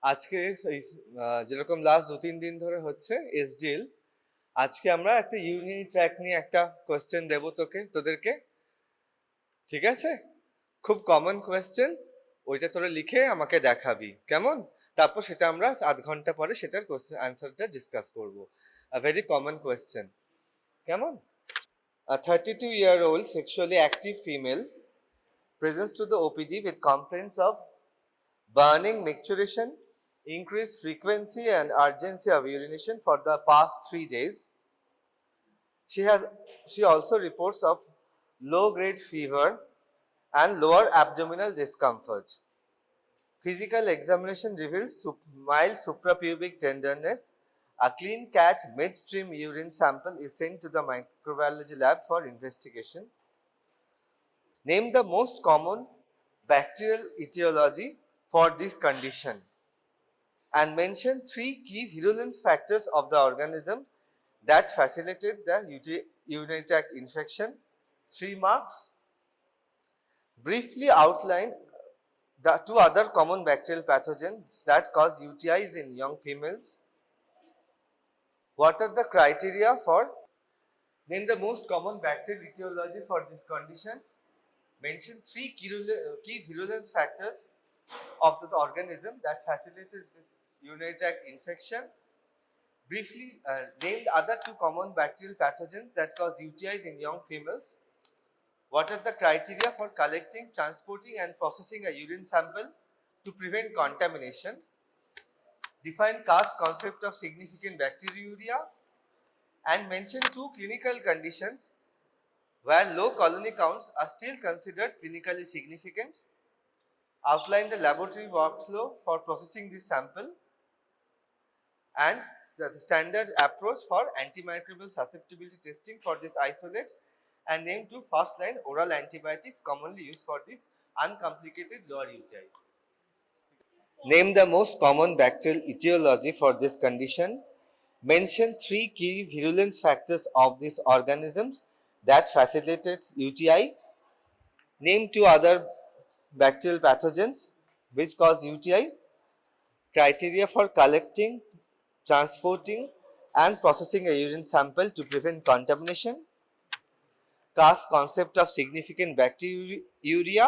আজকে যেরকম লাস্ট 2-3 দিন ধরে হচ্ছে এসডিএল, আজকে আমরা একটা ইউরিনারি ট্র্যাক্ট নিয়ে একটা কোয়েশ্চেন দেবো তোদেরকে। ঠিক আছে? খুব কমন কোয়েশ্চেন, ওইটা তোরা লিখে আমাকে দেখাবি, কেমন? তারপর সেটা আমরা আধ ঘন্টা পরে সেটার কোয়েশ্চেন আনসারটা ডিসকাস করব। আ ভেরি কমন কোয়েশ্চেন, কেমন? A 32-year-old sexually active female presents to the OPD with complaints of burning, micturition, increased frequency and urgency of urination for the past 3 days. She also reports of low-grade fever and lower abdominal discomfort. Physical examination reveals mild suprapubic tenderness. A clean cat midstream urine sample is sent to the microbiology lab for investigation. Name the most common bacterial etiology for this condition and mention 3 key virulence factors of the organism that facilitate the urinary tract infection. 3 marks. Briefly outline the 2 other common bacterial pathogens that cause UTIs in young females. What are the criteria for? Name the most common bacterial etiology for this condition. Mention 3 key virulence factors of the organism that facilitates this urinary tract infection. Briefly name the other 2 common bacterial pathogens that cause UTIs in young females. What are the criteria for collecting, transporting and processing a urine sample to prevent contamination? Define Kass concept of significant bacteriuria and mention 2 clinical conditions where low colony counts are still considered clinically significant. Outline the laboratory workflow for processing this sample and the standard approach for antimicrobial susceptibility testing for this isolate, and name 2 first-line oral antibiotics commonly used for this uncomplicated lower UTIs. Name the most common bacterial etiology for this condition. Mention 3 key virulence factors of these organisms that facilitates UTI. Name 2 other bacterial pathogens which cause UTI. Criteria for collecting, transporting and processing a urine sample to prevent contamination. Kass concept of significant bacteriuria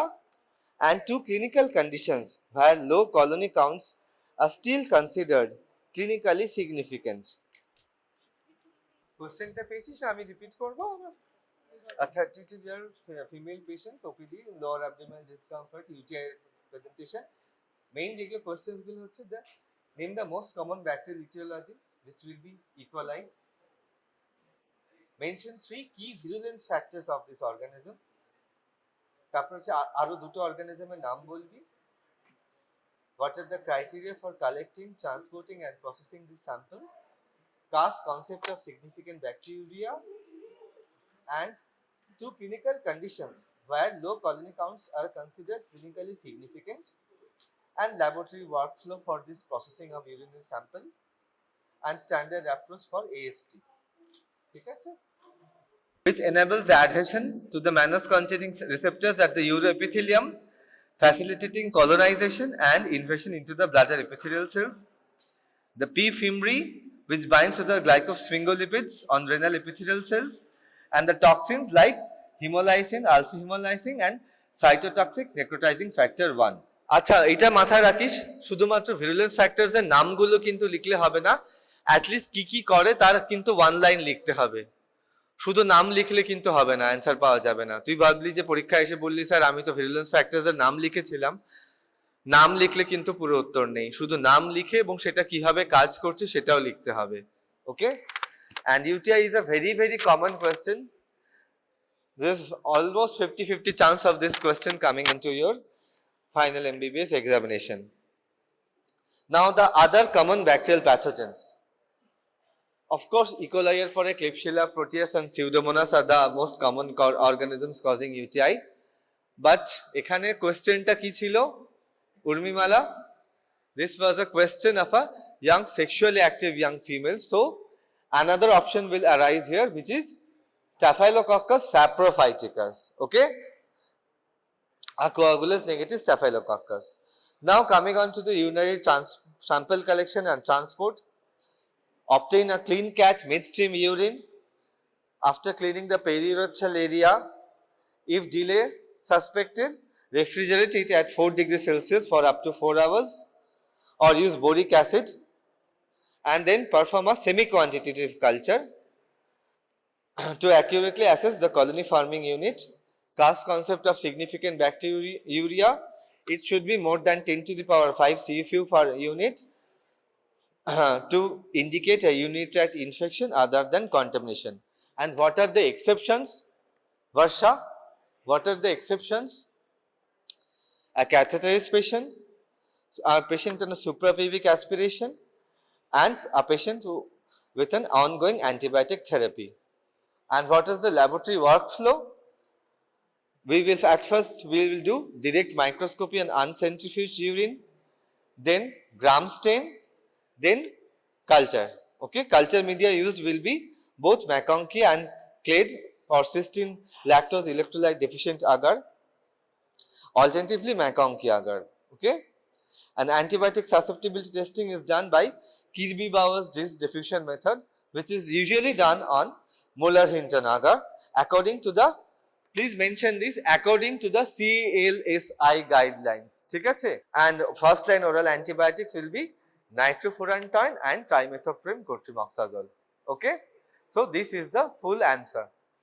and 2 clinical conditions where low colony counts are still considered clinically significant. Questionটা পেয়েছিস? আমি repeat করব। A 32-year female patient, OPD, lower abdominal discomfort, UTI presentation. Main যেগুলো questions গুলো হচ্ছে name the most common bacterial etiology which will be E. coli. Mention 3 key virulence factors of this organism. তারপর হচ্ছে আরো দুটো অর্গানিজমের নাম বলবি। What are the criteria for collecting, transporting and processing this sample? Kass concept of significant bacteriuria and 2 clinical conditions where low colony counts are considered clinically significant, and laboratory workflow for this processing of urinary sample and standard approach for AST. ঠিক আছে? Which enables the adhesion to the mannose containing receptors at the uroepithelium, facilitating colonization and invasion into the bladder epithelial cells. The P. fimri, which binds to the glycosphingolipids on renal epithelial cells, and the toxins like hemolysin, alpha hemolysin and cytotoxic necrotizing factor 1. আচ্ছা, এটা মাথায় রাখিস, শুধুমাত্র ভিরুলেন্স factors এর নামগুলো কিন্তু লিখলে হবে না, অ্যাটলিস্ট কি কি করে তার কিন্তু 1 লাইন লিখতে হবে। শুধু নাম লিখলে কিন্তু হবে না, অ্যান্সার পাওয়া যাবে না। তুই ভাবলি যে পরীক্ষায় এসে বললি স্যার আমি তো ভিরুলেন্স ফ্যাক্টরস এর নাম লিখেছিলাম, নাম লিখলে কিন্তু পুরো উত্তর নেই, শুধু নাম লিখে এবং সেটা কিভাবে কাজ করছে সেটাও লিখতে হবে। ওকে? And UTI is a very very common question. There is almost 50-50 chance of this question coming into your final MBBS examination. Now the other common bacterial pathogens. Of course, E. coli এর পরে Klebsiella, Proteus and Pseudomonas are the most common organisms causing UTI. But এখানে কোয়েশ্চেনটা কি ছিল Urmimala? This was a question of a young sexually active young female. So another option will arise here, which is Staphylococcus saprophyticus. Okay? A coagulous negative Staphylococcus. Now coming on to the urinary sample collection and transport, obtain a clean catch midstream urine after cleaning the periurethral area. If delay suspected, refrigerate it at 4 degrees Celsius for up to 4 hours or use boric acid, and then perform a semi-quantitative culture to accurately assess the colony forming unit. Kass concept of significant bacteriuria, it should be more than 10 to the power 5 CFU per unit to indicate a urinary tract infection other than contamination. And what are the exceptions? Varsha, what are the exceptions? A catheterized patient, a patient on a suprapubic aspiration, and a patient with an ongoing antibiotic therapy. And what is the laboratory workflow? We will at first we will do direct microscopy and uncentrifuged urine, then gram stain, then culture. Okay, culture media used will be both McConkey and clade or cysteine lactose electrolyte deficient agar, alternatively McConkey agar. Okay, and antibiotic susceptibility testing is done by Kirby-Bowers diffusion method, which is usually done on Muller-Hinton agar according to the, please mention this, according to the CLSI guidelines. ठीक है? And first line oral antibiotics will be nitrofurantoin and trimethoprim cotrimoxazole. Okay? So this is the full answer.